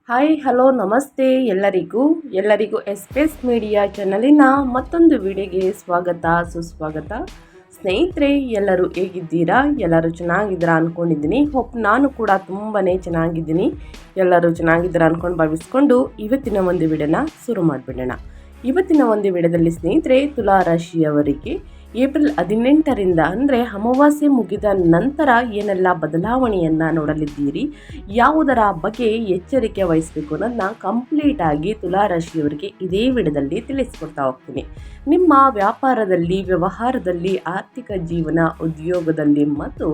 Hi hello ನಮಸ್ತೆ ಎಲ್ಲರಿಗೂ S media ಚಾನಲಿನ ಮತ್ತೊಂದು ವಿಡಿಯೋಗೆ ಸ್ವಾಗತ ಸುಸ್ವಾಗತ. ಸ್ನೇಹಿತರೆ, ಎಲ್ಲರೂ ಹೇಗಿದ್ದೀರಾ? ಎಲ್ಲರೂ ಚೆನ್ನಾಗಿದ್ದೀರಾ ಅಂದ್ಕೊಂಡಿದ್ದೀನಿ. ನಾನು ಕೂಡ ತುಂಬಾ ಚೆನ್ನಾಗಿದ್ದೀನಿ. ಎಲ್ಲರೂ ಚೆನ್ನಾಗಿದ್ದೀರಾ ಅಂದ್ಕೊಂಡು ಭಾವಿಸ್ಕೊಂಡು ಇವತ್ತಿನ ಒಂದು ವಿಡಿಯೋನ ಶುರು ಮಾಡಿಬಿಡೋಣ. ಇವತ್ತಿನ ಒಂದು ವಿಡಿಯೋದಲ್ಲಿ ಸ್ನೇಹಿತರೆ, ತುಲಾ ರಾಶಿಯವರಿಗೆ ಏಪ್ರಿಲ್ 18ರಿಂದ ಅಂದರೆ ಅಮಾವಾಸ್ಯೆ ಮುಗಿದ ನಂತರ ಏನೆಲ್ಲ ಬದಲಾವಣೆಯನ್ನು ನೋಡಲಿದ್ದೀರಿ, ಯಾವುದರ ಬಗ್ಗೆ ಎಚ್ಚರಿಕೆ ವಹಿಸಬೇಕು ಅನ್ನೋದನ್ನ ಕಂಪ್ಲೀಟಾಗಿ ತುಲಾರಾಶಿಯವರಿಗೆ ಇದೇ ವಿಡಿಯೋದಲ್ಲಿ ತಿಳಿಸ್ಕೊಡ್ತಾ ಹೋಗ್ತೀನಿ. ನಿಮ್ಮ ವ್ಯಾಪಾರದಲ್ಲಿ, ವ್ಯವಹಾರದಲ್ಲಿ, ಆರ್ಥಿಕ ಜೀವನ, ಉದ್ಯೋಗದಲ್ಲಿ ಮತ್ತು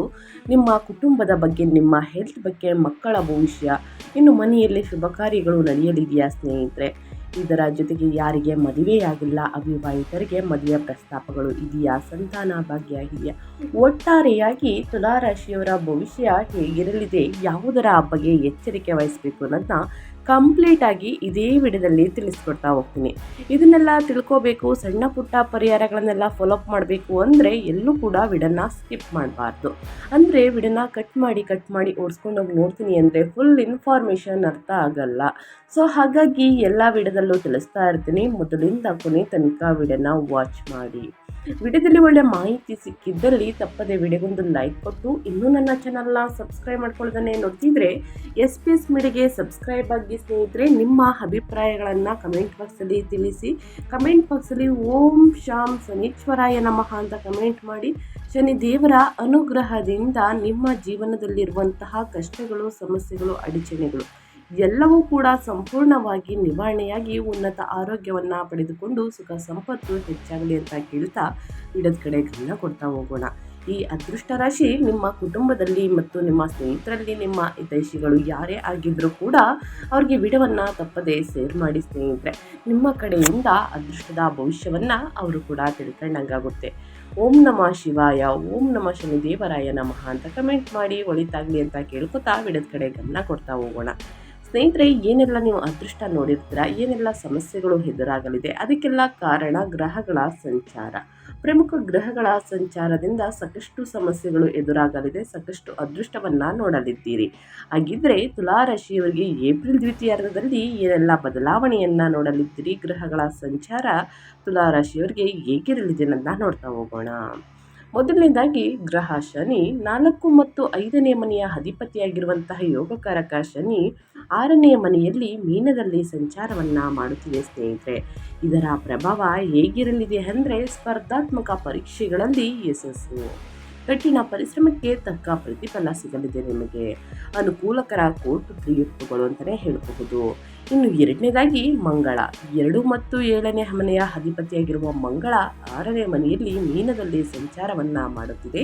ನಿಮ್ಮ ಕುಟುಂಬದ ಬಗ್ಗೆ, ನಿಮ್ಮ ಹೆಲ್ತ್ ಬಗ್ಗೆ, ಮಕ್ಕಳ ಭವಿಷ್ಯ, ಇನ್ನು ಮನೆಯಲ್ಲಿ ಶುಭ ಕಾರ್ಯಗಳು ನಡೆಯಲಿದೆಯಾ ಸ್ನೇಹಿತರೆ, ಇದರ ಜೊತೆಗೆ ಯಾರಿಗೆ ಮದುವೆಯಾಗಿಲ್ಲ, ಅವಿವಾಹಿತರಿಗೆ ಮದುವೆಯ ಪ್ರಸ್ತಾಪಗಳು ಇದೆಯಾ, ಸಂತಾನ ಭಾಗ್ಯ ಇದೆಯಾ, ಒಟ್ಟಾರೆಯಾಗಿ ತುಲಾರಾಶಿಯವರ ಭವಿಷ್ಯ ಹೇಗಿರಲಿದೆ, ಯಾವುದರ ಬಗ್ಗೆ ಎಚ್ಚರಿಕೆ ವಹಿಸಬೇಕು ಅನ್ನೋದನ್ನ ಕಂಪ್ಲೀಟಾಗಿ ಇದೇ ವಿಡಿಯೋದಲ್ಲಿ ತಿಳಿಸ್ಕೊಡ್ತಾ ಹೋಗ್ತೀನಿ. ಇದನ್ನೆಲ್ಲ ತಿಳ್ಕೋಬೇಕು, ಸಣ್ಣ ಪುಟ್ಟ ಪರಿಹಾರಗಳನ್ನೆಲ್ಲ ಫಾಲೋಅಪ್ ಮಾಡಬೇಕು ಅಂದರೆ ಎಲ್ಲೂ ಕೂಡ ವಿಡಿಯೋನ ಸ್ಕಿಪ್ ಮಾಡಬಾರ್ದು. ಅಂದರೆ ವಿಡಿಯೋನ ಕಟ್ ಮಾಡಿ ಓಡಿಸ್ಕೊಂಡೋಗಿ ನೋಡ್ತೀನಿ ಅಂದರೆ ಫುಲ್ ಇನ್ಫಾರ್ಮೇಷನ್ ಅರ್ಥ ಆಗಲ್ಲ. ಸೊ ಹಾಗಾಗಿ ಎಲ್ಲ ವಿಡಿಯೋದಲ್ಲೂ ತಿಳಿಸ್ತಾ ಇರ್ತೀನಿ. ಮೊದಲಿಂದ ಕೊನೆ ತನಕ ವಿಡಿಯೋನ ವಾಚ್ ಮಾಡಿ. ವಿಡಿಯೋದಲ್ಲಿ ಒಳ್ಳೆ ಮಾಹಿತಿ ಸಿಕ್ಕಿದ್ದಲ್ಲಿ ತಪ್ಪದೆ ವಿಡಿಯೋಗೊಂದು ಲೈಕ್ ಕೊಟ್ಟು, ಇನ್ನೂ ನನ್ನ ಚಾನಲ್ನ ಸಬ್ಸ್ಕ್ರೈಬ್ ಮಾಡ್ಕೊಳ್ಳೋದನ್ನೇ ನೋಡ್ತಿದ್ರೆ ಎಸ್ ಮೀಡಿಯಾಗೆ ಸಬ್ಸ್ಕ್ರೈಬ್ ಆಗಿ ಸ್ನೇಹಿತರೆ. ನಿಮ್ಮ ಅಭಿಪ್ರಾಯಗಳನ್ನು ಕಮೆಂಟ್ ಬಾಕ್ಸಲ್ಲಿ ತಿಳಿಸಿ. ಕಮೆಂಟ್ ಬಾಕ್ಸಲ್ಲಿ ಓಂ ಶಾಂ ಶನೀಶ್ವರಾಯ ನಮಃ ಅಂತ ಕಮೆಂಟ್ ಮಾಡಿ. ಶನಿ ದೇವರ ಅನುಗ್ರಹದಿಂದ ನಿಮ್ಮ ಜೀವನದಲ್ಲಿರುವಂತಹ ಕಷ್ಟಗಳು, ಸಮಸ್ಯೆಗಳು, ಅಡಚಣೆಗಳು ಎಲ್ಲವೂ ಕೂಡ ಸಂಪೂರ್ಣವಾಗಿ ನಿವಾರಣೆಯಾಗಿ ಉನ್ನತ ಆರೋಗ್ಯವನ್ನು ಪಡೆದುಕೊಂಡು ಸುಖ ಸಂಪತ್ತು ಹೆಚ್ಚಾಗಲಿ ಅಂತ ಕೇಳ್ತಾ ವಿಡಿಯೋದ ಕಡೆ ಗಮನ ಕೊಡ್ತಾ ಹೋಗೋಣ. ಈ ಅದೃಷ್ಟ ರಾಶಿ ನಿಮ್ಮ ಕುಟುಂಬದಲ್ಲಿ ಮತ್ತು ನಿಮ್ಮ ಸ್ನೇಹಿತರಲ್ಲಿ, ನಿಮ್ಮ ಹಿತೈಷಿಗಳು ಯಾರೇ ಆಗಿದ್ರೂ ಕೂಡ ಅವ್ರಿಗೆ ವಿಡಿಯೋವನ್ನು ತಪ್ಪದೆ ಶೇರ್ ಮಾಡಿ ಸ್ನೇಹಿತರೆ. ನಿಮ್ಮ ಕಡೆಯಿಂದ ಅದೃಷ್ಟದ ಭವಿಷ್ಯವನ್ನು ಅವರು ಕೂಡ ತಿಳ್ಕೊಂಡಂಗಾಗುತ್ತೆ. ಓಂ ನಮಃ ಶಿವಾಯ, ಓಂ ನಮಃ ಶನಿ ದೇವರಾಯ ನಮಃ ಅಂತ ಕಮೆಂಟ್ ಮಾಡಿ ಒಳಿತಾಗಲಿ ಅಂತ ಕೇಳ್ಕೊತಾ ವಿಡಿಯೋದ ಕಡೆ ಗಮನ ಕೊಡ್ತಾ ಹೋಗೋಣ. ಸ್ನೇಹಿತರೆ, ಏನೆಲ್ಲ ನೀವು ಅದೃಷ್ಟ ನೋಡಿರ್ತೀರ, ಏನೆಲ್ಲ ಸಮಸ್ಯೆಗಳು ಎದುರಾಗಲಿದೆ, ಅದಕ್ಕೆಲ್ಲ ಕಾರಣ ಗ್ರಹಗಳ ಸಂಚಾರ. ಪ್ರಮುಖ ಗ್ರಹಗಳ ಸಂಚಾರದಿಂದ ಸಾಕಷ್ಟು ಸಮಸ್ಯೆಗಳು ಎದುರಾಗಲಿದೆ, ಸಾಕಷ್ಟು ಅದೃಷ್ಟವನ್ನು ನೋಡಲಿದ್ದೀರಿ. ಹಾಗಿದ್ರೆ ತುಲಾರಾಶಿಯವರಿಗೆ ಏಪ್ರಿಲ್ ದ್ವಿತೀಯಾರ್ಧದಲ್ಲಿ ಏನೆಲ್ಲ ಬದಲಾವಣೆಯನ್ನು ನೋಡಲಿದ್ದೀರಿ, ಗ್ರಹಗಳ ಸಂಚಾರ ತುಲಾರಾಶಿಯವರಿಗೆ ಹೇಗಿರಲಿದೆ ಅನ್ನೋದನ್ನ ನೋಡ್ತಾ ಹೋಗೋಣ. ಮೊದಲನೇದಾಗಿ ಗ್ರಹ ಶನಿ 4 ಮತ್ತು 5ನೇ ಮನೆಯ ಅಧಿಪತಿಯಾಗಿರುವಂತಹ ಯೋಗಕಾರಕ ಶನಿ 6ನೇ ಮನೆಯಲ್ಲಿ ಮೀನದಲ್ಲಿ ಸಂಚಾರವನ್ನು ಮಾಡುತ್ತಿದೆ ಸ್ನೇಹಿತರೆ. ಇದರ ಪ್ರಭಾವ ಹೇಗಿರಲಿದೆ ಅಂದರೆ ಸ್ಪರ್ಧಾತ್ಮಕ ಪರೀಕ್ಷೆಗಳಲ್ಲಿ ಯಶಸ್ಸು, ಕಠಿಣ ಪರಿಶ್ರಮಕ್ಕೆ ತಕ್ಕ ಪ್ರತಿಫಲ ಸಿಗಲಿದೆ. ನಿಮಗೆ ಅನುಕೂಲಕರ ಕೋರ್ಟ್ ತೀರ್ಪುಗಳು ಅಂತಲೇ ಹೇಳಬಹುದು. ಇನ್ನು ಎರಡನೇದಾಗಿ ಮಂಗಳ 2 ಮತ್ತು 7ನೇ ಮನೆಯ ಅಧಿಪತಿಯಾಗಿರುವ ಮಂಗಳ 6ನೇ ಮನೆಯಲ್ಲಿ ಮೀನದಲ್ಲಿ ಸಂಚಾರವನ್ನು ಮಾಡುತ್ತಿದೆ.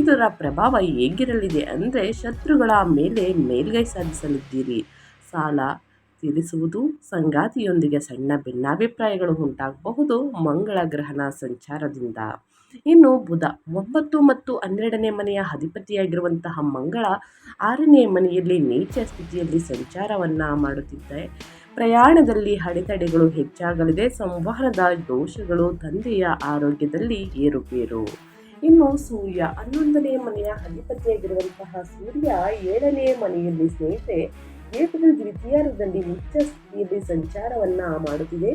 ಇದರ ಪ್ರಭಾವ ಹೇಗಿರಲಿದೆ ಅಂದರೆ ಶತ್ರುಗಳ ಮೇಲೆ ಮೇಲ್ಗೈ ಸಾಧಿಸಲಿದ್ದೀರಿ, ಸಾಲ ತೀರಿಸುವುದು, ಸಂಗಾತಿಯೊಂದಿಗೆ ಸಣ್ಣ ಭಿನ್ನಾಭಿಪ್ರಾಯಗಳು ಉಂಟಾಗಬಹುದು ಮಂಗಳ ಗ್ರಹಣ ಸಂಚಾರದಿಂದ. ಇನ್ನು ಬುಧ 9 ಮತ್ತು 12ನೇ ಮನೆಯ ಅಧಿಪತಿಯಾಗಿರುವಂತಹ ಮಂಗಳ 6ನೇ ಮನೆಯಲ್ಲಿ ನೀಚ ಸ್ಥಿತಿಯಲ್ಲಿ ಸಂಚಾರವನ್ನು ಮಾಡುತ್ತಿದ್ದೆ. ಪ್ರಯಾಣದಲ್ಲಿ ಅಡೆತಡೆಗಳು ಹೆಚ್ಚಾಗಲಿದೆ, ಸಂವಹನದ ದೋಷಗಳು, ತಂದೆಯ ಆರೋಗ್ಯದಲ್ಲಿ ಏರುಪೇರು. ಇನ್ನು ಸೂರ್ಯ 11ನೇ ಮನೆಯ ಅಧಿಪತಿಯಾಗಿರುವಂತಹ ಸೂರ್ಯ 7ನೇ ಮನೆಯಲ್ಲಿ ಸ್ನೇಹಿತರೆ ಏಪ್ರಿಲ್ ದ್ವಿತೀಯಾರ್ಧದಲ್ಲಿ ಉಚ್ಚ ಸ್ಥಿತಿಯಲ್ಲಿ ಸಂಚಾರವನ್ನು ಮಾಡುತ್ತಿದೆ.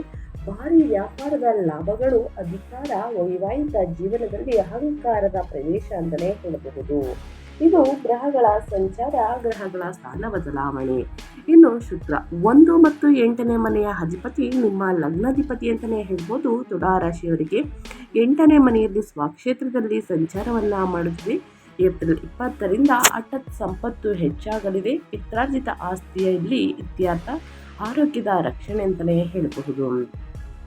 ಭಾರಿ ವ್ಯಾಪಾರದ ಲಾಭಗಳು, ಅಧಿಕಾರ, ವೈವಾಹಿಕ ಜೀವನದಲ್ಲಿ ಅಹಂಕಾರದ ಪ್ರವೇಶ ಅಂತಲೇ ಹೇಳಬಹುದು. ಇದು ಗ್ರಹಗಳ ಸಂಚಾರ, ಗ್ರಹಗಳ ಸ್ಥಾನ ಬದಲಾವಣೆ. ಇನ್ನು ಶುಕ್ರ 1 ಮತ್ತು 8ನೇ ಮನೆಯ ಅಧಿಪತಿ ನಿಮ್ಮ ಲಗ್ನಾಧಿಪತಿ ಅಂತಲೇ ಹೇಳ್ಬೋದು. ತುಲಾರಾಶಿಯವರಿಗೆ 8ನೇ ಮನೆಯಲ್ಲಿ ಸ್ವಕ್ಷೇತ್ರದಲ್ಲಿ ಸಂಚಾರವನ್ನು ಮಾಡುತ್ತಿದೆ. ಏಪ್ರಿಲ್ 20ರಿಂದ ಹಠಾತ್ ಸಂಪತ್ತು ಹೆಚ್ಚಾಗಲಿದೆ. ಪಿತ್ರಾರ್ಜಿತ ಆಸ್ತಿಯಲ್ಲಿ ಇತ್ಯರ್ಥ, ಆರೋಗ್ಯದ ರಕ್ಷಣೆ ಅಂತಲೇ ಹೇಳಬಹುದು.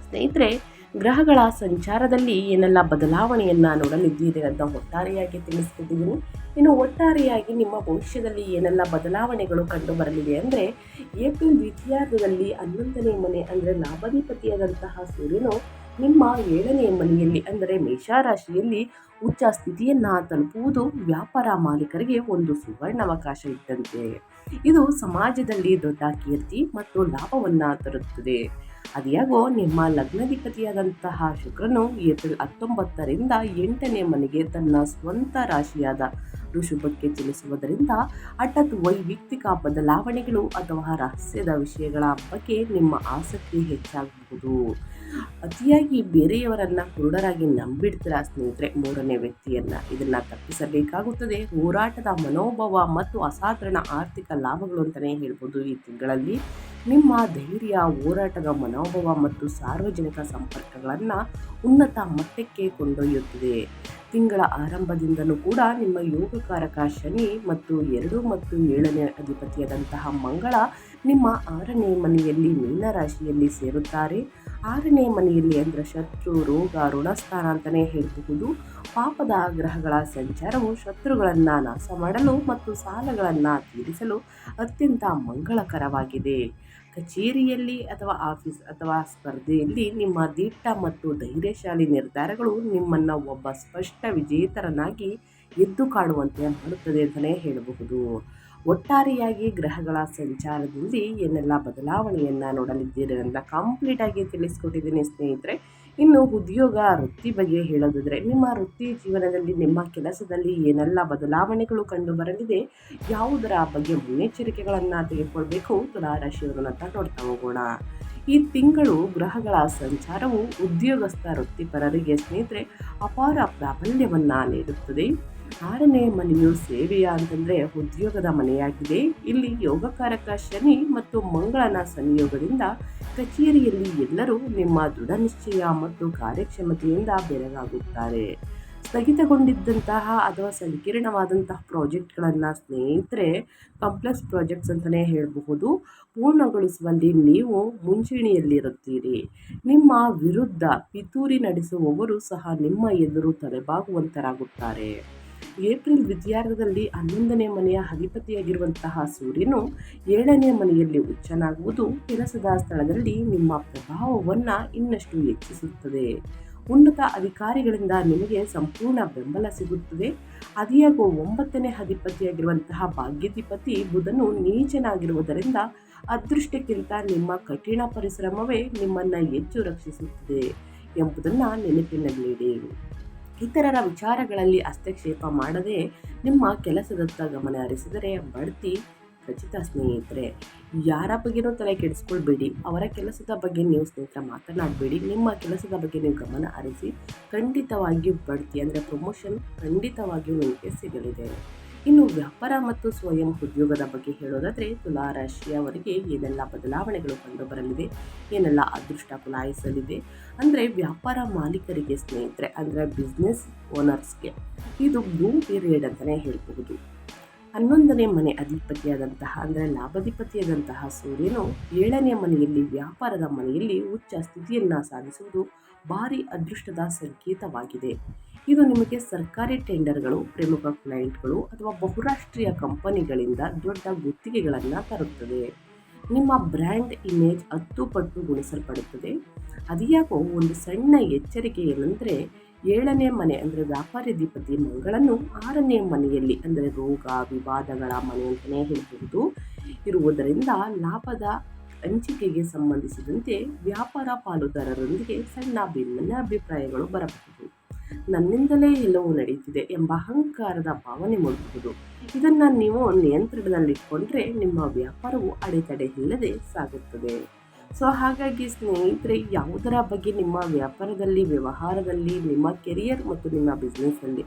ಸ್ನೇಹಿತರೆ, ಗ್ರಹಗಳ ಸಂಚಾರದಲ್ಲಿ ಏನೆಲ್ಲ ಬದಲಾವಣೆಯನ್ನು ನೋಡಲಿದ್ದೀರಿ ಅಂತ ಒಟ್ಟಾರೆಯಾಗಿ ತಿಳಿಸ್ಕೊಟ್ಟಿದ್ದೀನಿ. ಇನ್ನು ಒಟ್ಟಾರೆಯಾಗಿ ನಿಮ್ಮ ಭವಿಷ್ಯದಲ್ಲಿ ಏನೆಲ್ಲ ಬದಲಾವಣೆಗಳು ಕಂಡು ಬರಲಿದೆ ಅಂದರೆ ಏಪ್ರಿಲ್ ದ್ವಿತೀಯಾರ್ಧದಲ್ಲಿ 11ನೇ ಮನೆ ಅಂದರೆ ಲಾಭಾಧಿಪತಿಯಾದಂತಹ ಸೂರ್ಯನು ನಿಮ್ಮ 7ನೇ ಮನೆಯಲ್ಲಿ ಅಂದರೆ ಮೇಷರಾಶಿಯಲ್ಲಿ ಉಚ್ಚ ಸ್ಥಿತಿಯನ್ನು ತಲುಪುವುದು ವ್ಯಾಪಾರ ಮಾಲೀಕರಿಗೆ ಒಂದು ಸುವರ್ಣಾವಕಾಶ ಇದ್ದಂತೆ. ಇದು ಸಮಾಜದಲ್ಲಿ ದೊಡ್ಡ ಕೀರ್ತಿ ಮತ್ತು ಲಾಭವನ್ನು ತರುತ್ತದೆ. ಅದ್ಯಾಗೋ ನಿಮ್ಮ ಲಗ್ನಾಧಿಪತಿಯಾದಂತಹ ಶುಕ್ರನು ಏಪ್ರಿಲ್ 19ರಿಂದ 8ನೇ ಮನೆಗೆ ತನ್ನ ಸ್ವಂತ ರಾಶಿಯಾದ ಋಷಭಕ್ಕೆ ಚಲಿಸುವುದರಿಂದ ಹಠಾತ್ ವೈಯಕ್ತಿಕ ಬದಲಾವಣೆಗಳು ಅಥವಾ ರಹಸ್ಯದ ವಿಷಯಗಳ ಬಗ್ಗೆ ನಿಮ್ಮ ಆಸಕ್ತಿ ಹೆಚ್ಚಾಗಬಹುದು. ಅತಿಯಾಗಿ ಬೇರೆಯವರನ್ನ ಕುರುಡರಾಗಿ ನಂಬಿಡ್ತೀರಾ ಸ್ನೇಹಿತರೆ, ಮೂರನೇ ವ್ಯಕ್ತಿಯನ್ನ. ಇದನ್ನ ತಪ್ಪಿಸಬೇಕಾಗುತ್ತದೆ. ಹೋರಾಟದ ಮನೋಭಾವ ಮತ್ತು ಅಸಾಧಾರಣ ಆರ್ಥಿಕ ಲಾಭಗಳು ಅಂತಲೇ ಹೇಳ್ಬೋದು. ಈ ತಿಂಗಳಲ್ಲಿ ನಿಮ್ಮ ಧೈರ್ಯ, ಹೋರಾಟದ ಮನೋಭಾವ ಮತ್ತು ಸಾರ್ವಜನಿಕ ಸಂಪರ್ಕಗಳನ್ನು ಉನ್ನತ ಮಟ್ಟಕ್ಕೆ ಕೊಂಡೊಯ್ಯುತ್ತದೆ. ತಿಂಗಳ ಆರಂಭದಿಂದಲೂ ಕೂಡ ನಿಮ್ಮ ಯೋಗಕಾರಕ ಶನಿ ಮತ್ತು 2 ಮತ್ತು 7ನೇ ಅಧಿಪತಿಯಾದಂತಹ ಮಂಗಳ ನಿಮ್ಮ 6ನೇ ಮನೆಯಲ್ಲಿ ಮೀನರಾಶಿಯಲ್ಲಿ ಸೇರುತ್ತಾರೆ. 6ನೇ ಮನೆಯಲ್ಲಿ ಅಂದರೆ ಶತ್ರು, ರೋಗ, ಋಣಸ್ಥಾನ ಅಂತಲೇ ಹೇಳಬಹುದು. ಪಾಪದ ಗ್ರಹಗಳ ಸಂಚಾರವು ಶತ್ರುಗಳನ್ನು ನಾಶ ಮಾಡಲು ಮತ್ತು ಸಾಲಗಳನ್ನು ತೀರಿಸಲು ಅತ್ಯಂತ ಮಂಗಳಕರವಾಗಿದೆ. ಕಚೇರಿಯಲ್ಲಿ ಅಥವಾ ಆಫೀಸ್ ಅಥವಾ ಸ್ಪರ್ಧೆಯಲ್ಲಿ ನಿಮ್ಮ ದಿಟ್ಟ ಮತ್ತು ಧೈರ್ಯಶಾಲಿ ನಿರ್ಧಾರಗಳು ನಿಮ್ಮನ್ನು ಒಬ್ಬ ಸ್ಪಷ್ಟ ವಿಜೇತರನ್ನಾಗಿ ಎದ್ದು ಕಾಣುವಂತೆ ಮಾಡುತ್ತದೆ ಅಂತಲೇ ಹೇಳಬಹುದು. ಒಟ್ಟಾರೆಯಾಗಿ ಗ್ರಹಗಳ ಸಂಚಾರದಲ್ಲಿ ಏನೆಲ್ಲ ಬದಲಾವಣೆಯನ್ನು ನೋಡಲಿದ್ದೀರಿ ಅಂತ ಕಂಪ್ಲೀಟಾಗಿ ತಿಳಿಸ್ಕೊಟ್ಟಿದ್ದೀನಿ ಸ್ನೇಹಿತರೆ. ಇನ್ನು ಉದ್ಯೋಗ, ವೃತ್ತಿ ಬಗ್ಗೆ ಹೇಳೋದಾದರೆ, ನಿಮ್ಮ ವೃತ್ತಿ ಜೀವನದಲ್ಲಿ ನಿಮ್ಮ ಕೆಲಸದಲ್ಲಿ ಏನೆಲ್ಲ ಬದಲಾವಣೆಗಳು ಕಂಡು ಬರಲಿದೆ, ಯಾವುದರ ಬಗ್ಗೆ ಮುನ್ನೆಚ್ಚರಿಕೆಗಳನ್ನು ತೆಗೆದುಕೊಳ್ಬೇಕು, ತುಲಾರಾಶಿಯವರನ್ನ ನೋಡ್ತಾ ಹೋಗೋಣ. ಈ ತಿಂಗಳು ಗ್ರಹಗಳ ಸಂಚಾರವು ಉದ್ಯೋಗಸ್ಥ ವೃತ್ತಿಪರರಿಗೆ ಸ್ನೇಹಿತರೆ ಅಪಾರ ಪ್ರಾಬಲ್ಯವನ್ನು ನೀಡುತ್ತದೆ. 6ನೇ ಮನೆಯು ಸೇವೆಯ ಅಂತಂದರೆ ಉದ್ಯೋಗದ ಮನೆಯಾಗಿದೆ. ಇಲ್ಲಿ ಯೋಗಕಾರಕ ಶನಿ ಮತ್ತು ಮಂಗಳನ ಸಂಯೋಗದಿಂದ ಕಚೇರಿಯಲ್ಲಿ ಎಲ್ಲರೂ ನಿಮ್ಮ ದೃಢ ನಿಶ್ಚಯ ಮತ್ತು ಕಾರ್ಯಕ್ಷಮತೆಯಿಂದ ಬೆರಗಾಗುತ್ತಾರೆ. ಸ್ಥಗಿತಗೊಂಡಿದ್ದಂತಹ ಅಥವಾ ಸಂಕೀರ್ಣವಾದಂತಹ ಪ್ರಾಜೆಕ್ಟ್ಗಳನ್ನು ಸ್ನೇಹಿತರೆ ಕಾಂಪ್ಲೆಕ್ಸ್ ಪ್ರಾಜೆಕ್ಟ್ಸ್ ಅಂತಲೇ ಹೇಳಬಹುದು, ಪೂರ್ಣಗೊಳಿಸುವಲ್ಲಿ ನೀವು ಮುಂಚೂಣಿಯಲ್ಲಿರುತ್ತೀರಿ. ನಿಮ್ಮ ವಿರುದ್ಧ ಪಿತೂರಿ ನಡೆಸುವವರು ಸಹ ನಿಮ್ಮ ಎದುರು ತಲೆಬಾಗುವಂತರಾಗುತ್ತಾರೆ. ಏಪ್ರಿಲ್ ದ್ವಿತೀಯಾರ್ಧದಲ್ಲಿ 11ನೇ ಮನೆಯ ಅಧಿಪತಿಯಾಗಿರುವಂತಹ ಸೂರ್ಯನು 7ನೇ ಮನೆಯಲ್ಲಿ ಉಚ್ಚನಾಗುವುದು ಕೆಲಸದ ಸ್ಥಳದಲ್ಲಿ ನಿಮ್ಮ ಪ್ರಭಾವವನ್ನು ಇನ್ನಷ್ಟು ಹೆಚ್ಚಿಸುತ್ತದೆ. ಉನ್ನತ ಅಧಿಕಾರಿಗಳಿಂದ ನಿಮಗೆ ಸಂಪೂರ್ಣ ಬೆಂಬಲ ಸಿಗುತ್ತದೆ. ಅದಿಯಾಗೋ 9ನೇ ಅಧಿಪತಿಯಾಗಿರುವಂತಹ ಭಾಗ್ಯಾಧಿಪತಿ ಬುಧನು ನೀಚನಾಗಿರುವುದರಿಂದ ಅದೃಷ್ಟಕ್ಕಿಂತ ನಿಮ್ಮ ಕಠಿಣ ಪರಿಶ್ರಮವೇ ನಿಮ್ಮನ್ನು ಹೆಚ್ಚು ರಕ್ಷಿಸುತ್ತದೆ ಎಂಬುದನ್ನು ನೆನಪಿನಲ್ಲಿಡಿ. ಇತರರ ವಿಚಾರಗಳಲ್ಲಿ ಹಸ್ತಕ್ಷೇಪ ಮಾಡದೆ ನಿಮ್ಮ ಕೆಲಸದತ್ತ ಗಮನ ಹರಿಸಿದರೆ ಬಡ್ತಿ ಖಚಿತ ಸ್ನೇಹಿತರೆ. ಯಾರ ಬಗ್ಗೆನೂ ತಲೆ ಕೆಡಿಸ್ಕೊಳ್ಬೇಡಿ, ಅವರ ಕೆಲಸದ ಬಗ್ಗೆ ನೀವು ಸ್ನೇಹಿತರ ಮಾತನಾಡಬೇಡಿ. ನಿಮ್ಮ ಕೆಲಸದ ಬಗ್ಗೆ ನೀವು ಗಮನ ಹರಿಸಿ, ಖಂಡಿತವಾಗಿಯೂ ಬಡ್ತಿ ಅಂದರೆ ಪ್ರಮೋಷನ್ ಖಂಡಿತವಾಗಿಯೂ ನಿಮಗೆ ಸಿಗಲಿದೆ. ಇನ್ನು ವ್ಯಾಪಾರ ಮತ್ತು ಸ್ವಯಂ ಉದ್ಯೋಗದ ಬಗ್ಗೆ ಹೇಳೋದಾದರೆ, ತುಲಾರಾಶಿಯವರಿಗೆ ಏನೆಲ್ಲ ಬದಲಾವಣೆಗಳು ಕಂಡು ಬರಲಿದೆ, ಏನೆಲ್ಲ ಅದೃಷ್ಟ ಕುಲಾಯಿಸಲಿದೆ ಅಂದರೆ, ವ್ಯಾಪಾರ ಮಾಲೀಕರಿಗೆ ಸ್ನೇಹಿತರೆ ಅಂದರೆ ಬಿಸ್ನೆಸ್ ಓನರ್ಸ್ಗೆ ಇದು ಬ್ಲೂ ಪೀರಿಯಡ್ ಅಂತಲೇ ಹೇಳಬಹುದು. 11ನೇ ಮನೆ ಅಧಿಪತಿಯಾದಂತಹ ಅಂದರೆ ಲಾಭಾಧಿಪತಿಯಾದಂತಹ ಸೂರ್ಯನು 7ನೇ ಮನೆಯಲ್ಲಿ ವ್ಯಾಪಾರದ ಮನೆಯಲ್ಲಿ ಉಚ್ಚ ಸ್ಥಿತಿಯನ್ನು ಸಾಧಿಸುವುದು ಭಾರಿ ಅದೃಷ್ಟದ ಸಂಕೇತವಾಗಿದೆ. ಇದು ನಿಮಗೆ ಸರ್ಕಾರಿ ಟೆಂಡರ್ಗಳು, ಪ್ರಮುಖ ಕ್ಲೈಂಟ್ಗಳು ಅಥವಾ ಬಹುರಾಷ್ಟ್ರೀಯ ಕಂಪನಿಗಳಿಂದ ದೊಡ್ಡ ಗುತ್ತಿಗೆಗಳನ್ನು ತರುತ್ತದೆ. ನಿಮ್ಮ ಬ್ರ್ಯಾಂಡ್ ಇಮೇಜ್ 10 ಪಟ್ಟು ಗುಣಿಸಲ್ಪಡುತ್ತದೆ. ಅದಿಯಾಗೋ ಒಂದು ಸಣ್ಣ ಎಚ್ಚರಿಕೆ ಏನೆಂದರೆ, 7ನೇ ಮನೆ ಅಂದರೆ ವ್ಯಾಪಾರಾಧಿಪತಿ ಮಂಗಳನು 6ನೇ ಮನೆಯಲ್ಲಿ ಅಂದರೆ ರೋಗ, ವಿವಾದಗಳ ಮನೆ ಅಂತಲೇ ಹೇಳಬಹುದು ಇರುವುದರಿಂದ ಲಾಭದ ಹಂಚಿಕೆಗೆ ಸಂಬಂಧಿಸಿದಂತೆ ವ್ಯಾಪಾರ ಪಾಲುದಾರರೊಂದಿಗೆ ಸಣ್ಣ ಭಿನ್ನಾಭಿಪ್ರಾಯಗಳು ಬರಬಹುದು. ನನ್ನಿಂದಲೇ ಎಲ್ಲವೂ ನಡೀತಿದೆ ಎಂಬ ಅಹಂಕಾರದ ಭಾವನೆ ಮೂಡಬಹುದು. ಇದನ್ನು ನೀವು ನಿಯಂತ್ರಣದಲ್ಲಿಟ್ಟುಕೊಂಡ್ರೆ ನಿಮ್ಮ ವ್ಯಾಪಾರವು ಅಡೆತಡೆ ಇಲ್ಲದೆ ಸಾಗುತ್ತದೆ. ಸೊ ಹಾಗಾಗಿ ಸ್ನೇಹಿತರೆ, ಯಾವುದರ ಬಗ್ಗೆ ನಿಮ್ಮ ವ್ಯಾಪಾರದಲ್ಲಿ, ವ್ಯವಹಾರದಲ್ಲಿ, ನಿಮ್ಮ ಕೆರಿಯರ್ ಮತ್ತು ನಿಮ್ಮ ಬಿಸ್ನೆಸ್ಸಲ್ಲಿ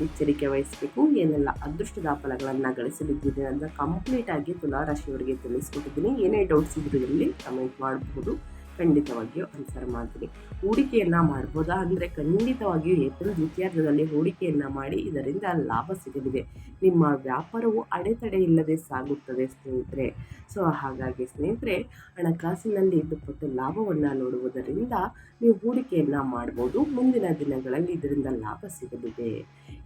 ಎಚ್ಚರಿಕೆ ವಹಿಸಬೇಕು, ಏನೆಲ್ಲ ಅದೃಷ್ಟದ ಫಲಗಳನ್ನು ಗಳಿಸಲಿದ್ದೀರಿ ಅಂತ ಕಂಪ್ಲೀಟಾಗಿ ತುಲಾರಾಶಿಯವರಿಗೆ ತಿಳಿಸ್ಕೊಟ್ಟಿದ್ದೀನಿ. ಏನೇ ಡೌಟ್ಸ್ ಇದ್ರೂ ಇಲ್ಲಿ ಕಮೆಂಟ್ ಮಾಡಬಹುದು, ಖಂಡಿತವಾಗಿಯೂ ಆನ್ಸರ್ ಮಾಡ್ತೀನಿ. ಹೂಡಿಕೆಯನ್ನು ಮಾಡ್ಬೋದಾ ಅಂದರೆ ಖಂಡಿತವಾಗಿಯೂ ಏಪ್ರಿಲ್ ದ್ವಿತೀಯಾರ್ಧದಲ್ಲಿ ಹೂಡಿಕೆಯನ್ನು ಮಾಡಿ, ಇದರಿಂದ ಲಾಭ ಸಿಗಲಿದೆ. ನಿಮ್ಮ ವ್ಯಾಪಾರವು ಅಡೆತಡೆ ಇಲ್ಲದೆ ಸಾಗುತ್ತದೆ ಸ್ನೇಹಿತರೆ. ಸೊ ಹಾಗಾಗಿ ಸ್ನೇಹಿತರೆ, ಹಣಕಾಸಿನಲ್ಲಿ ದುಪ್ಪಟ್ಟು ಲಾಭವನ್ನು ನೋಡುವುದರಿಂದ ನೀವು ಹೂಡಿಕೆಯನ್ನು ಮಾಡ್ಬೋದು. ಮುಂದಿನ ದಿನಗಳಲ್ಲಿ ಇದರಿಂದ ಲಾಭ ಸಿಗಲಿದೆ.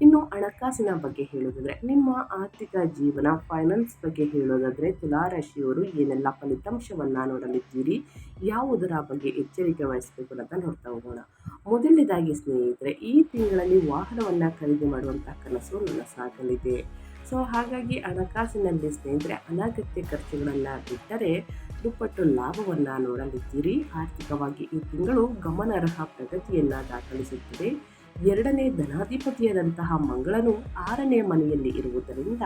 ಇನ್ನು ಹಣಕಾಸಿನ ಬಗ್ಗೆ ಹೇಳೋದಾದರೆ, ನಿಮ್ಮ ಆರ್ಥಿಕ ಜೀವನ ಫೈನಾನ್ಸ್ ಬಗ್ಗೆ ಹೇಳೋದಾದರೆ, ತುಲಾರಾಶಿಯವರು ಏನೆಲ್ಲ ಫಲಿತಾಂಶವನ್ನು ನೋಡಲಿದ್ದೀರಿ, ಯಾವುದರ ಬಗ್ಗೆ ಎಚ್ಚರಿಕೆ ವಹಿಸಬೇಕು ಅಂತ ನೋಡ್ತಾ ಹೋಗೋಣ. ಮೊದಲನೇದಾಗಿ ಸ್ನೇಹಿತರೆ, ಈ ತಿಂಗಳಲ್ಲಿ ವಾಹನವನ್ನು ಖರೀದಿ ಮಾಡುವಂಥ ಕನಸು ನನ್ನ ಸಾಗಲಿದೆ. ಸೊ ಹಾಗಾಗಿ ಹಣಕಾಸಿನಲ್ಲಿ ಸ್ನೇಹಿತರೆ ಅನಗತ್ಯ ಖರ್ಚುಗಳನ್ನು ಬಿಟ್ಟರೆ ದುಪ್ಪಟ್ಟು ಲಾಭವನ್ನು ನೋಡಲಿದ್ದೀರಿ. ಆರ್ಥಿಕವಾಗಿ ಈ ತಿಂಗಳು ಗಮನಾರ್ಹ ಪ್ರಗತಿಯನ್ನು ದಾಖಲಿಸುತ್ತದೆ. ಎರಡನೇ ಧನಾಧಿಪತಿಯಾದಂತಹ ಮಂಗಳನು 6ನೇ ಮನೆಯಲ್ಲಿ ಇರುವುದರಿಂದ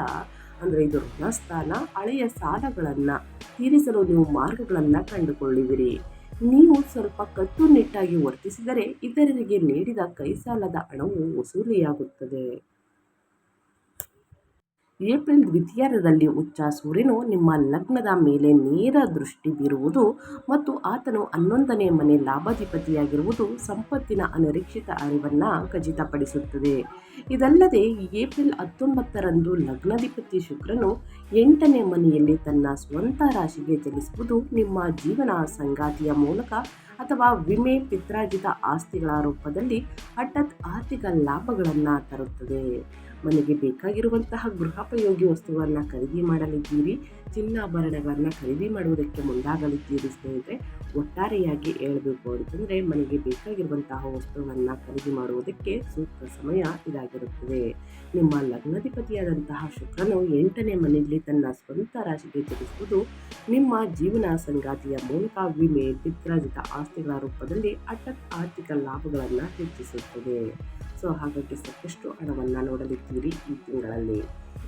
ಅಂದರೆ ಇದು ಋಣಸ್ಥಾನ. ಹಳೆಯ ಸಾಲಗಳನ್ನು ತೀರಿಸಲು ನೀವು ಮಾರ್ಗಗಳನ್ನು ಕಂಡುಕೊಳ್ಳುವಿರಿ. ನೀವು ಸ್ವಲ್ಪ ಕಟ್ಟುನಿಟ್ಟಾಗಿ ವರ್ತಿಸಿದರೆ ಇತರರಿಗೆ ನೀಡಿದ ಕೈ ಸಾಲದ ಹಣವು ವಸೂಲಿಯಾಗುತ್ತದೆ. ಏಪ್ರಿಲ್ ದ್ವಿತೀಯಾರ್ಧದಲ್ಲಿ ಉಚ್ಚ ಸೂರ್ಯನು ನಿಮ್ಮ ಲಗ್ನದ ಮೇಲೆ ನೇರ ದೃಷ್ಟಿ ಬೀರುವುದು ಮತ್ತು ಆತನು 11ನೇ ಮನೆ ಲಾಭಾಧಿಪತಿಯಾಗಿರುವುದು ಸಂಪತ್ತಿನ ಅನಿರೀಕ್ಷಿತ ಅರಿವನ್ನು ಖಚಿತಪಡಿಸುತ್ತದೆ. ಇದಲ್ಲದೆ ಏಪ್ರಿಲ್ 19ರಂದು ಲಗ್ನಾಧಿಪತಿ ಶುಕ್ರನು 8ನೇ ಮನೆಯಲ್ಲಿ ತನ್ನ ಸ್ವಂತ ರಾಶಿಗೆ ಚಲಿಸುವುದು ನಿಮ್ಮ ಜೀವನ ಸಂಗಾತಿಯ ಮೂಲಕ ಅಥವಾ ವಿಮೆ ಪಿತ್ರಾರ್ಜಿತ ಆಸ್ತಿಗಳ ರೂಪದಲ್ಲಿ ಹಠಾತ್ ಆರ್ಥಿಕ ಲಾಭಗಳನ್ನು ತರುತ್ತದೆ. ಮನೆಗೆ ಬೇಕಾಗಿರುವಂತಹ ಗೃಹೋಪಯೋಗಿ ವಸ್ತುಗಳನ್ನು ಖರೀದಿ ಮಾಡಲಿದ್ದೀರಿ. ಚಿನ್ನಾಭರಣಗಳನ್ನು ಖರೀದಿ ಮಾಡುವುದಕ್ಕೆ ಮುಂದಾಗಲಿದ್ದೀರಿ ಸ್ನೇಹಿತರೆ. ಒಟ್ಟಾರೆಯಾಗಿ ಹೇಳಬೇಕು ಅಂತಂದರೆ ಮನೆಗೆ ಬೇಕಾಗಿರುವಂತಹ ವಸ್ತುವನ್ನು ಖರೀದಿ ಮಾಡುವುದಕ್ಕೆ ಸೂಕ್ತ ಸಮಯ ಇದಾಗಿರುತ್ತದೆ. ನಿಮ್ಮ ಲಗ್ನಾಧಿಪತಿಯಾದಂತಹ ಶುಕ್ರನು 8ನೇ ಮನೆಯಲ್ಲಿ ತನ್ನ ಸ್ವಂತ ರಾಶಿಗೆ ಚಲಿಸುವುದು ನಿಮ್ಮ ಜೀವನ ಸಂಗಾತಿಯ ಮೂಲಕ ವಿಮೆ ಪಿತ್ರಾರ್ಜಿತ ಆಸ್ತಿಗಳ ರೂಪದಲ್ಲಿ ಹಠಾತ್ ಆರ್ಥಿಕ ಲಾಭಗಳನ್ನು ಹೆಚ್ಚಿಸುತ್ತದೆ. ಸೊ ಹಾಗಾಗಿ ಸಾಕಷ್ಟು ಹಣವನ್ನು ನೋಡಲಿದ್ದೀರಿ ಈ ತಿಂಗಳಲ್ಲಿ.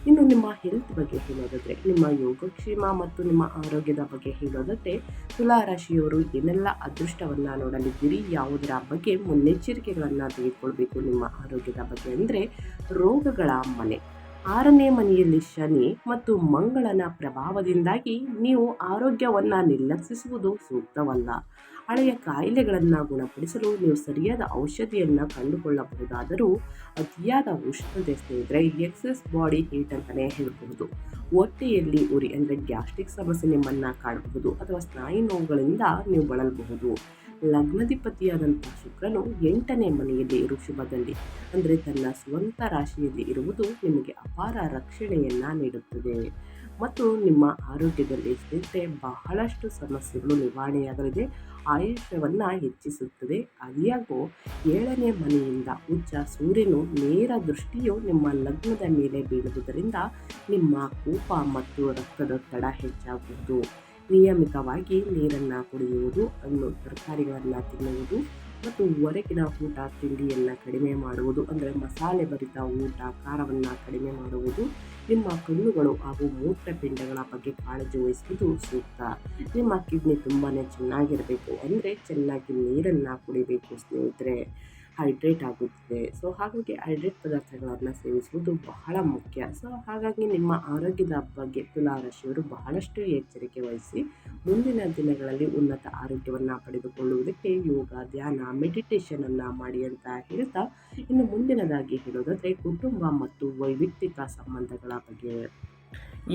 ಇನ್ನು ನಿಮ್ಮ ಹೆಲ್ತ್ ಬಗ್ಗೆ ಹೇಳೋದಾದರೆ, ನಿಮ್ಮ ಯೋಗಕ್ಷೇಮ ಮತ್ತು ನಿಮ್ಮ ಆರೋಗ್ಯದ ಬಗ್ಗೆ ಹೇಳೋದಾದರೆ, ತುಲಾ ರಾಶಿಯವರು ಏನೆಲ್ಲ ಅದೃಷ್ಟವನ್ನು ನೋಡಲಿದ್ದೀರಿ, ಯಾವುದರ ಬಗ್ಗೆ ಮುನ್ನೆಚ್ಚರಿಕೆಗಳನ್ನು ತೆಗೆದುಕೊಳ್ಬೇಕು ನಿಮ್ಮ ಆರೋಗ್ಯದ ಬಗ್ಗೆ ಅಂದರೆ, ರೋಗಗಳ ಮನೆ 6ನೇ ಮನೆಯಲ್ಲಿ ಶನಿ ಮತ್ತು ಮಂಗಳನ ಪ್ರಭಾವದಿಂದಾಗಿ ನೀವು ಆರೋಗ್ಯವನ್ನು ನಿರ್ಲಕ್ಷಿಸುವುದು ಸೂಕ್ತವಲ್ಲ. ಹಳೆಯ ಕಾಯಿಲೆಗಳನ್ನು ಗುಣಪಡಿಸಲು ನೀವು ಸರಿಯಾದ ಔಷಧಿಯನ್ನು ಕಂಡುಕೊಳ್ಳಬಹುದಾದರೂ ಅತಿಯಾದ ಉಷ್ಣತೆ ಸ್ನೇಹಿತರೆ, ಎಕ್ಸೆಸ್ ಬಾಡಿ ಹೀಟ್ ಅಂತಲೇ ಹೇಳಬಹುದು. ಹೊಟ್ಟೆಯಲ್ಲಿ ಉರಿ ಅಂದರೆ ಗ್ಯಾಸ್ಟ್ರಿಕ್ ಸಮಸ್ಯೆ ನಿಮ್ಮನ್ನು ಕಾಡಬಹುದು ಅಥವಾ ಸ್ನಾಯು ನೋವುಗಳಿಂದ ನೀವು ಬಳಲಬಹುದು. ಲಗ್ನಾಧಿಪತಿಯಾದಂಥ ಶುಕ್ರನು 8ನೇ ಮನೆಯಲ್ಲಿ ಋಷಭದಲ್ಲಿ ಅಂದರೆ ತನ್ನ ಸ್ವಂತ ರಾಶಿಯಲ್ಲಿ ಇರುವುದು ನಿಮಗೆ ಅಪಾರ ರಕ್ಷಣೆಯನ್ನು ನೀಡುತ್ತದೆ ಮತ್ತು ನಿಮ್ಮ ಆರೋಗ್ಯದಲ್ಲಿ ಸ್ನೇಹಿತರೆ ಬಹಳಷ್ಟು ಸಮಸ್ಯೆಗಳು ನಿವಾರಣೆಯಾಗಲಿದೆ. ಆಯುಷ್ಯವನ್ನು ಹೆಚ್ಚಿಸುತ್ತದೆ. ಅದಿಯಾಗೋ 7ನೇ ಮನೆಯಿಂದ ಉಚ್ಚ ಸೂರ್ಯನು ನೇರ ದೃಷ್ಟಿಯು ನಿಮ್ಮ ಲಗ್ನದ ಮೇಲೆ ಬೀಳುವುದರಿಂದ ನಿಮ್ಮ ಕೋಪ ಮತ್ತು ರಕ್ತದೊತ್ತಡ ಹೆಚ್ಚಾಗುವುದು. ನಿಯಮಿತವಾಗಿ ನೀರನ್ನು ಕುಡಿಯುವುದು, ಹಣ್ಣು ತರಕಾರಿಗಳನ್ನು ತಿನ್ನುವುದು ಮತ್ತು ಹೊರಗಿನ ಊಟ ತಿಂಡಿಯನ್ನು ಕಡಿಮೆ ಮಾಡುವುದು ಅಂದರೆ ಮಸಾಲೆ ಭರಿತ ಊಟ ಖಾರವನ್ನು ಕಡಿಮೆ ಮಾಡುವುದು. ನಿಮ್ಮ ಕಣ್ಣುಗಳು ಹಾಗೂ ಮೂತ್ರಪಿಂಡಗಳ ಬಗ್ಗೆ ಕಾಳಜಿ ವಹಿಸುವುದು ಸೂಕ್ತ. ನಿಮ್ಮ ಕಿಡ್ನಿ ತುಂಬಾ ಚೆನ್ನಾಗಿರಬೇಕು ಅಂದರೆ ಚೆನ್ನಾಗಿ ನೀರನ್ನು ಕುಡಿಬೇಕು ಸ್ನೇಹಿತರೆ. ಹೈಡ್ರೇಟ್ ಆಗುತ್ತದೆ. ಸೊ ಹಾಗಾಗಿ ಹೈಡ್ರೇಟ್ ಪದಾರ್ಥಗಳನ್ನು ಸೇವಿಸುವುದು ಬಹಳ ಮುಖ್ಯ. ಸೊ ಹಾಗಾಗಿ ನಿಮ್ಮ ಆರೋಗ್ಯದ ಬಗ್ಗೆ ತುಲಾ ರಾಶಿಯವರು ಬಹಳಷ್ಟು ಎಚ್ಚರಿಕೆ ವಹಿಸಿ ಮುಂದಿನ ದಿನಗಳಲ್ಲಿ ಉನ್ನತ ಆರೋಗ್ಯವನ್ನು ಪಡೆದುಕೊಳ್ಳುವುದಕ್ಕೆ ಯೋಗ, ಧ್ಯಾನ, ಮೆಡಿಟೇಷನನ್ನು ಮಾಡಿ ಅಂತ ಹೇಳ್ತಾ, ಇನ್ನು ಮುಂದಿನದಾಗಿ ಹೇಳೋದಾದರೆ ಕುಟುಂಬ ಮತ್ತು ವೈಯಕ್ತಿಕ ಸಂಬಂಧಗಳ ಬಗ್ಗೆ.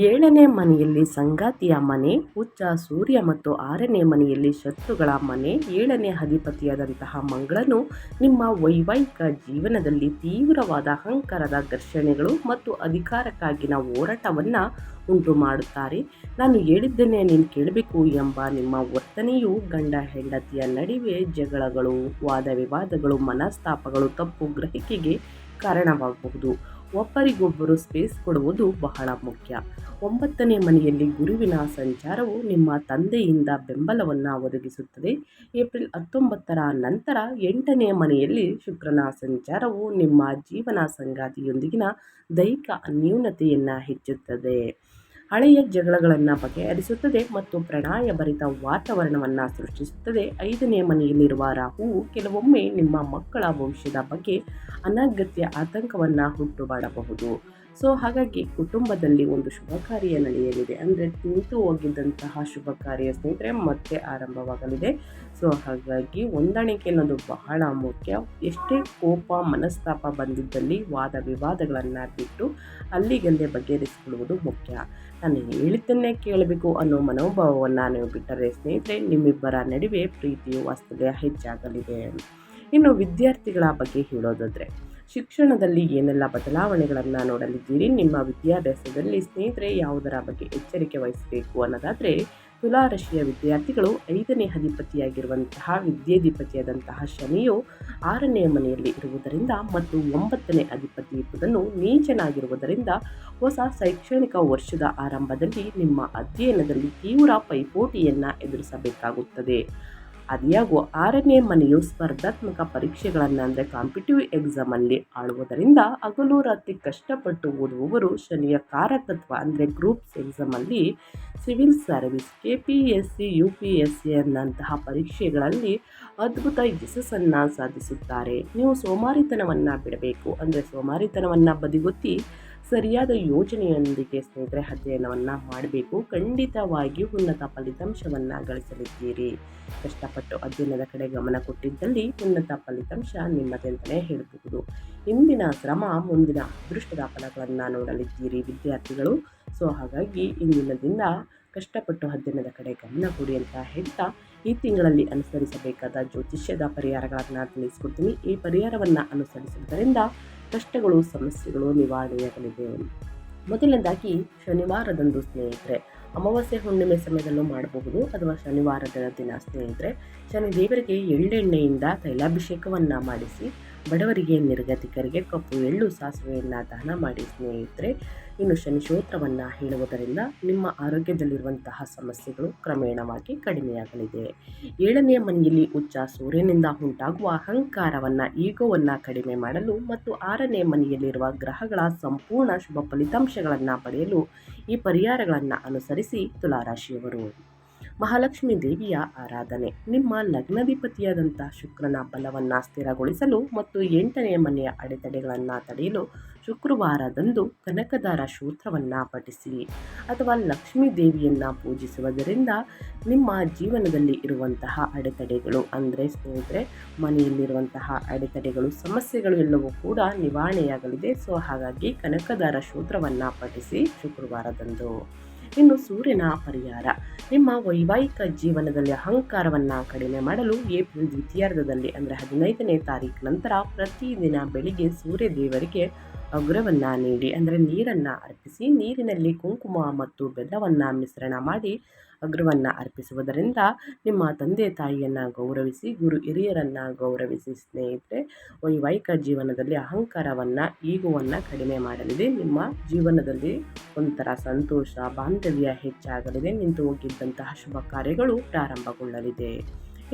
7ನೇ ಮನೆಯಲ್ಲಿ ಸಂಗಾತಿಯ ಮನೆ, ಉಚ್ಚ ಸೂರ್ಯ ಮತ್ತು 6ನೇ ಮನೆಯಲ್ಲಿ ಶತ್ರುಗಳ ಮನೆ. 7ನೇ ಅಧಿಪತಿಯಾದಂತಹ ಮಂಗಳನು ನಿಮ್ಮ ವೈವಾಹಿಕ ಜೀವನದಲ್ಲಿ ತೀವ್ರವಾದ ಅಹಂಕಾರದ ಘರ್ಷಣೆಗಳು ಮತ್ತು ಅಧಿಕಾರಕ್ಕಾಗಿನ ಹೋರಾಟವನ್ನು ಉಂಟು ಮಾಡುತ್ತಾರೆ. ನಾನು ಹೇಳಿದ್ದೇನೆ ನೀನು ಕೇಳಬೇಕು ಎಂಬ ನಿಮ್ಮ ವರ್ತನೆಯು ಗಂಡ ಹೆಂಡತಿಯ ನಡುವೆ ಜಗಳಗಳು, ವಾದ ವಿವಾದಗಳು, ಮನಸ್ತಾಪಗಳು, ತಪ್ಪು ಗ್ರಹಿಕೆಗೆ ಕಾರಣವಾಗಬಹುದು. ಒಬ್ಬರಿಗೊಬ್ಬರು ಸ್ಪೇಸ್ ಕೊಡುವುದು ಬಹಳ ಮುಖ್ಯ. 9ನೇ ಮನೆಯಲ್ಲಿ ಗುರುವಿನ ಸಂಚಾರವು ನಿಮ್ಮ ತಂದೆಯಿಂದ ಬೆಂಬಲವನ್ನು ಒದಗಿಸುತ್ತದೆ. ಏಪ್ರಿಲ್ 19ರ ನಂತರ 8ನೇ ಮನೆಯಲ್ಲಿ ಶುಕ್ರನ ಸಂಚಾರವು ನಿಮ್ಮ ಜೀವನ ಸಂಗಾತಿಯೊಂದಿಗಿನ ದೈಹಿಕ ಅನ್ಯೂನ್ಯತೆಯನ್ನು ಹೆಚ್ಚುತ್ತದೆ, ಹಳೆಯ ಜಗಳಗಳನ್ನು ಬಗೆಹರಿಸುತ್ತದೆ ಮತ್ತು ಪ್ರಣಯಭರಿತ ವಾತಾವರಣವನ್ನು ಸೃಷ್ಟಿಸುತ್ತದೆ. 5ನೇ ಮನೆಯಲ್ಲಿರುವ ರಾಹುವು ಕೆಲವೊಮ್ಮೆ ನಿಮ್ಮ ಮಕ್ಕಳ ಭವಿಷ್ಯದ ಬಗ್ಗೆ ಅನಗತ್ಯ ಆತಂಕವನ್ನು ಹುಟ್ಟು ಮಾಡಬಹುದು. ಸೊ ಹಾಗಾಗಿ ಕುಟುಂಬದಲ್ಲಿ ಒಂದು ಶುಭ ಕಾರ್ಯ ನಡೆಯಲಿದೆ ಅಂದರೆ ನಿಂತು ಹೋಗಿದ್ದಂತಹ ಶುಭ ಕಾರ್ಯ ಸ್ನೇಹಿತರೆ ಮತ್ತೆ ಆರಂಭವಾಗಲಿದೆ. ಸೊ ಹಾಗಾಗಿ ಹೊಂದಾಣಿಕೆ ಅನ್ನೋದು ಬಹಳ ಮುಖ್ಯ. ಎಷ್ಟೇ ಕೋಪ ಮನಸ್ತಾಪ ಬಂದಿದ್ದಲ್ಲಿ ವಾದ ವಿವಾದಗಳನ್ನು ಬಿಟ್ಟು ಅಲ್ಲಿಗಲ್ಲೇ ಬಗೆಹರಿಸಿಕೊಳ್ಳುವುದು ಮುಖ್ಯ. ನಾನು ಹೇಳಿದ್ದನ್ನೇ ಕೇಳಬೇಕು ಅನ್ನೋ ಮನೋಭಾವವನ್ನು ನೀವು ಬಿಟ್ಟರೆ ಸ್ನೇಹಿತರೆ ನಿಮ್ಮಿಬ್ಬರ ನಡುವೆ ಪ್ರೀತಿಯು ವಾತ್ಸಲ್ಯ ಹೆಚ್ಚಾಗಲಿದೆ. ಇನ್ನು ವಿದ್ಯಾರ್ಥಿಗಳ ಬಗ್ಗೆ ಹೇಳೋದಾದರೆ, ಶಿಕ್ಷಣದಲ್ಲಿ ಏನೆಲ್ಲ ಬದಲಾವಣೆಗಳನ್ನು ನೋಡಲಿದ್ದೀರಿ, ನಿಮ್ಮ ವಿದ್ಯಾಭ್ಯಾಸದಲ್ಲಿ ಸ್ನೇಹಿತರೆ ಯಾವುದರ ಬಗ್ಗೆ ಎಚ್ಚರಿಕೆ ವಹಿಸಬೇಕು ಅನ್ನೋದಾದರೆ, ತುಲಾರಾಶಿಯ ವಿದ್ಯಾರ್ಥಿಗಳು 5ನೇ ಅಧಿಪತಿಯಾಗಿರುವಂತಹ ವಿದ್ಯಾಧಿಪತಿಯಾದಂತಹ ಶನಿಯು 6ನೇ ಮನೆಯಲ್ಲಿ ಇರುವುದರಿಂದ ಮತ್ತು 9ನೇ ಅಧಿಪತಿ ಬುಧನು ನೀಚನಾಗಿರುವುದರಿಂದ ಹೊಸ ಶೈಕ್ಷಣಿಕ ವರ್ಷದ ಆರಂಭದಲ್ಲಿ ನಿಮ್ಮ ಅಧ್ಯಯನದಲ್ಲಿ ತೀವ್ರ ಪೈಪೋಟಿಯನ್ನು ಎದುರಿಸಬೇಕಾಗುತ್ತದೆ. ಆದಾಗ್ಯೂ 6ನೇ ಮನೆಯು ಸ್ಪರ್ಧಾತ್ಮಕ ಪರೀಕ್ಷೆಗಳನ್ನು ಅಂದರೆ ಕಾಂಪಿಟಿವ್ ಎಕ್ಸಾಮಲ್ಲಿ ಆಳುವುದರಿಂದ ಹಗಲು ರಾತ್ರಿ ಕಷ್ಟಪಟ್ಟು ಓದುವವರು ಶನಿಯ ಕಾರಕತ್ವ ಅಂದರೆ ಗ್ರೂಪ್ಸ್ ಎಕ್ಸಾಮಲ್ಲಿ ಸಿವಿಲ್ ಸರ್ವಿಸ್, KPSC, UPSC ಅನ್ನಂತಹ ಪರೀಕ್ಷೆಗಳಲ್ಲಿ ಅದ್ಭುತ ಯಶಸ್ಸನ್ನು ಸಾಧಿಸುತ್ತಾರೆ. ನೀವು ಸೋಮಾರಿತನವನ್ನು ಬಿಡಬೇಕು, ಅಂದರೆ ಸೋಮಾರಿತನವನ್ನು ಬದಿಗೊತ್ತಿ ಸರಿಯಾದ ಯೋಜನೆಯೊಂದಿಗೆ ಸ್ನೇಹಿತರೆ ಅಧ್ಯಯನವನ್ನು ಮಾಡಬೇಕು. ಖಂಡಿತವಾಗಿಯೂ ಉನ್ನತ ಫಲಿತಾಂಶವನ್ನು ಗಳಿಸಲಿದ್ದೀರಿ. ಕಷ್ಟಪಟ್ಟು ಅಧ್ಯಯನದ ಕಡೆ ಗಮನ ಕೊಟ್ಟಿದ್ದಲ್ಲಿ ಉನ್ನತ ಫಲಿತಾಂಶ ನಿಮ್ಮದೇ ಅಂತಲೇ ಹೇಳಬಹುದು. ಇಂದಿನ ಶ್ರಮ ಮುಂದಿನ ಅದೃಷ್ಟದ ಫಲಗಳನ್ನು ನೋಡಲಿದ್ದೀರಿ ವಿದ್ಯಾರ್ಥಿಗಳು. ಸೊ ಹಾಗಾಗಿ ಇಂದಿನದಿಂದ ಕಷ್ಟಪಟ್ಟು ಅಧ್ಯಯನದ ಕಡೆ ಗಮನ ಕೊಡಿ ಅಂತ ಹೇಳ್ತಾ ಈ ತಿಂಗಳಲ್ಲಿ ಅನುಸರಿಸಬೇಕಾದ ಜ್ಯೋತಿಷ್ಯದ ಪರಿಹಾರಗಳನ್ನು ತಿಳಿಸ್ಕೊಡ್ತೀನಿ. ಈ ಪರಿಹಾರವನ್ನು ಅನುಸರಿಸುವುದರಿಂದ ಕಷ್ಟಗಳು, ಸಮಸ್ಯೆಗಳು ನಿವಾರಣೆಯಾಗಲಿದೆ. ಮೊದಲನೇದಾಗಿ ಶನಿವಾರದಂದು ಸ್ನೇಹಿತರೆ ಅಮಾವಾಸ್ಯೆ ಹುಣ್ಣಿಮೆ ಸಮಯದಲ್ಲೂ ಮಾಡಬಹುದು ಅಥವಾ ಶನಿವಾರದ ದಿನ ಸ್ನೇಹಿತರೆ ಶನಿ ದೇವರಿಗೆ ಎಳ್ಳೆಣ್ಣೆಯಿಂದ ತೈಲಾಭಿಷೇಕವನ್ನು ಮಾಡಿಸಿ ಬಡವರಿಗೆ, ನಿರ್ಗತಿಕರಿಗೆ ಕಪ್ಪು ಎಳ್ಳು ಸಾಸಿವೆಯನ್ನು ದಾನ ಮಾಡಿ ಸ್ನೇಹಿತರೆ. ಇನ್ನು ಶನಿ ಸ್ತೋತ್ರವನ್ನು ಹೇಳುವುದರಿಂದ ನಿಮ್ಮ ಆರೋಗ್ಯದಲ್ಲಿರುವಂತಹ ಸಮಸ್ಯೆಗಳು ಕ್ರಮೇಣವಾಗಿ ಕಡಿಮೆಯಾಗಲಿದೆ. 7ನೇ ಮನೆಯಲ್ಲಿ ಉಚ್ಚ ಸೂರ್ಯನಿಂದ ಉಂಟಾಗುವ ಅಹಂಕಾರವನ್ನು, ಈಗೋವನ್ನು ಕಡಿಮೆ ಮಾಡಲು ಮತ್ತು 6ನೇ ಮನೆಯಲ್ಲಿರುವ ಗ್ರಹಗಳ ಸಂಪೂರ್ಣ ಶುಭ ಫಲಿತಾಂಶಗಳನ್ನು ಪಡೆಯಲು ಈ ಪರಿಹಾರಗಳನ್ನು ಅನುಸರಿಸಿ ತುಲಾರಾಶಿಯವರು. ಮಹಾಲಕ್ಷ್ಮೀ ದೇವಿಯ ಆರಾಧನೆ. ನಿಮ್ಮ ಲಗ್ನಾಧಿಪತಿಯಾದಂಥ ಶುಕ್ರನ ಬಲವನ್ನು ಸ್ಥಿರಗೊಳಿಸಲು ಮತ್ತು 8ನೇ ಮನೆಯ ಅಡೆತಡೆಗಳನ್ನು ತಡೆಯಲು ಶುಕ್ರವಾರದಂದು ಕನಕದಾರ ಸ್ತೋತ್ರವನ್ನು ಪಠಿಸಿ ಅಥವಾ ಲಕ್ಷ್ಮೀ ದೇವಿಯನ್ನು ಪೂಜಿಸುವುದರಿಂದ ನಿಮ್ಮ ಜೀವನದಲ್ಲಿ ಇರುವಂತಹ ಅಡೆತಡೆಗಳು ಅಂದರೆ ಸ್ನೇಹಿತರೆ ಮನೆಯಲ್ಲಿರುವಂತಹ ಅಡೆತಡೆಗಳು, ಸಮಸ್ಯೆಗಳು ಎಲ್ಲವೂ ಕೂಡ ನಿವಾರಣೆಯಾಗಲಿದೆ. ಸೊ ಹಾಗಾಗಿ ಕನಕದಾರ ಸ್ತೋತ್ರವನ್ನು ಪಠಿಸಿ ಶುಕ್ರವಾರದಂದು. ಇನ್ನು ಸೂರ್ಯನ ಪರಿಹಾರ. ನಿಮ್ಮ ವೈವಾಹಿಕ ಜೀವನದಲ್ಲಿ ಅಹಂಕಾರವನ್ನು ಕಡಿಮೆ ಮಾಡಲು ಏಪ್ರಿಲ್ ದ್ವಿತೀಯಾರ್ಧದಲ್ಲಿ ಅಂದರೆ 15ನೇ ತಾರೀಕು ನಂತರ ಪ್ರತಿದಿನ ಬೆಳಿಗ್ಗೆ ಸೂರ್ಯ ದೇವರಿಗೆ ಅಗ್ರವನ್ನು ನೀಡಿ ಅಂದರೆ ನೀರನ್ನು ಅರ್ಪಿಸಿ, ನೀರಿನಲ್ಲಿ ಕುಂಕುಮ ಮತ್ತು ಬೆಲ್ಲವನ್ನು ಮಿಶ್ರಣ ಮಾಡಿ ಅಗ್ರವನ್ನು ಅರ್ಪಿಸುವುದರಿಂದ ನಿಮ್ಮ ತಂದೆ ತಾಯಿಯನ್ನು ಗೌರವಿಸಿ, ಗುರು ಹಿರಿಯರನ್ನು ಗೌರವಿಸಿ ಸ್ನೇಹಿತರೆ. ವೈವಾಹಿಕ ಜೀವನದಲ್ಲಿ ಅಹಂಕಾರವನ್ನು, ಈಗೋವನ್ನು ಕಡಿಮೆ ಮಾಡಲಿದೆ. ನಿಮ್ಮ ಜೀವನದಲ್ಲಿ ಒಂಥರ ಸಂತೋಷ, ಬಾಂಧವ್ಯ ಹೆಚ್ಚಾಗಲಿದೆ. ನಿಂತು ಹೋಗಿದ್ದಂತಹ ಶುಭ ಕಾರ್ಯಗಳು ಪ್ರಾರಂಭಗೊಳ್ಳಲಿದೆ.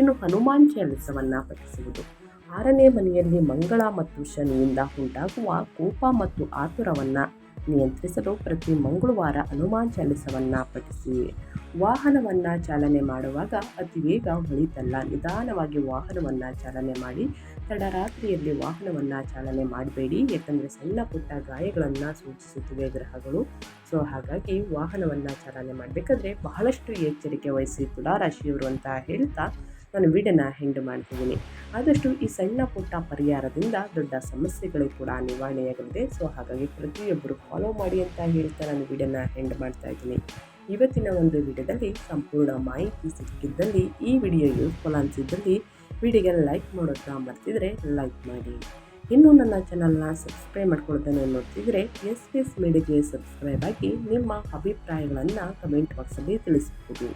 ಇನ್ನು ಹನುಮಾನ್ ಚಾಲಿಸವನ್ನು ಪಠಿಸುವುದು. 6ನೇ ಮನೆಯಲ್ಲಿ ಮಂಗಳ ಮತ್ತು ಶನಿಯಿಂದ ಉಂಟಾಗುವ ಕೋಪ ಮತ್ತು ಆತುರವನ್ನು ನಿಯಂತ್ರಿಸಲು ಪ್ರತಿ ಮಂಗಳವಾರ ಹನುಮಾನ್ ಚಾಲಿಸವನ್ನು ಪಠಿಸಿ. ವಾಹನವನ್ನು ಚಾಲನೆ ಮಾಡುವಾಗ ಅತಿ ವೇಗ ಹೊಳಿತಲ್ಲ, ನಿಧಾನವಾಗಿ ವಾಹನವನ್ನು ಚಾಲನೆ ಮಾಡಿ. ತಡರಾತ್ರಿಯಲ್ಲಿ ವಾಹನವನ್ನು ಚಾಲನೆ ಮಾಡಬೇಡಿ, ಯಾಕಂದರೆ ಸಣ್ಣ ಪುಟ್ಟ ಗಾಯಗಳನ್ನು ಸೂಚಿಸುತ್ತಿವೆ ಗ್ರಹಗಳು. ಸೊ ಹಾಗಾಗಿ ವಾಹನವನ್ನು ಚಾಲನೆ ಮಾಡಬೇಕಾದ್ರೆ ಬಹಳಷ್ಟು ಎಚ್ಚರಿಕೆ ವಹಿಸಿ ತುಲಾರಾಶಿಯವರು ಅಂತ ಹೇಳ್ತಾ ನಾನು ವಿಡಿಯೋನ ಎಂಡ್ ಮಾಡ್ತಿದ್ದೀನಿ. ಆದಷ್ಟು ಈ ಸಣ್ಣ ಪುಟ್ಟ ಪರಿಹಾರದಿಂದ ದೊಡ್ಡ ಸಮಸ್ಯೆಗಳು ಕೂಡ ನಿವಾರಣೆಯಾಗಲಿದೆ. ಸೊ ಹಾಗಾಗಿ ಪ್ರತಿಯೊಬ್ಬರು ಫಾಲೋ ಮಾಡಿ ಅಂತ ಹೇಳ್ತಾ ನಾನು ವಿಡಿಯೋನ ಎಂಡ್ ಮಾಡ್ತಾ ಇದ್ದೀನಿ. ಇವತ್ತಿನ ಒಂದು ವಿಡಿಯೋದಲ್ಲಿ ಸಂಪೂರ್ಣ ಮಾಹಿತಿ ಸಿಕ್ಕಿದ್ದಲ್ಲಿ, ಈ ವಿಡಿಯೋ ಯೂಸ್ಫುಲ್ ಅನಿಸಿದ್ದಲ್ಲಿ ವಿಡಿಯೋಗೆ ಲೈಕ್ ಮಾಡೋದನ್ನ ಮರ್ತಿದ್ರೆ ಲೈಕ್ ಮಾಡಿ. ಇನ್ನೂ ನನ್ನ ಚಾನಲ್ನ ಸಬ್ಸ್ಕ್ರೈಬ್ ಮಾಡ್ಕೊಳ್ಳೋದನ್ನು ನೋಡ್ತಿದ್ರೆ SPS ಮೀಡಿಯಾಗೆ ಸಬ್ಸ್ಕ್ರೈಬ್ ಆಗಿ ನಿಮ್ಮ ಅಭಿಪ್ರಾಯಗಳನ್ನು ಕಮೆಂಟ್ ಬಾಕ್ಸಲ್ಲಿ ತಿಳಿಸ್ಬೋದು.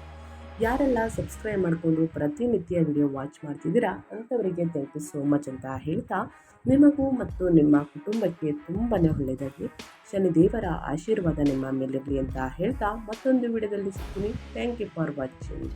ಯಾರೆಲ್ಲ ಸಬ್ಸ್ಕ್ರೈಬ್ ಮಾಡಿಕೊಂಡು ಪ್ರತಿನಿತ್ಯ ವಿಡಿಯೋ ವಾಚ್ ಮಾಡ್ತಿದ್ದೀರಾ ಅಂಥವರಿಗೆ ಥ್ಯಾಂಕ್ ಯು ಸೋ ಮಚ್ ಅಂತ ಹೇಳ್ತಾ ನಿಮಗೂ ಮತ್ತು ನಿಮ್ಮ ಕುಟುಂಬಕ್ಕೆ ತುಂಬಾ ಒಳ್ಳೆಯದಾಗಿ ಶನಿದೇವರ ಆಶೀರ್ವಾದ ನಿಮ್ಮ ಮೇಲಿರಲಿ ಅಂತ ಹೇಳ್ತಾ ಮತ್ತೊಂದು ವಿಡಿಯೋದಲ್ಲಿ ಸಿಗ್ತೀನಿ. Thank you for watching.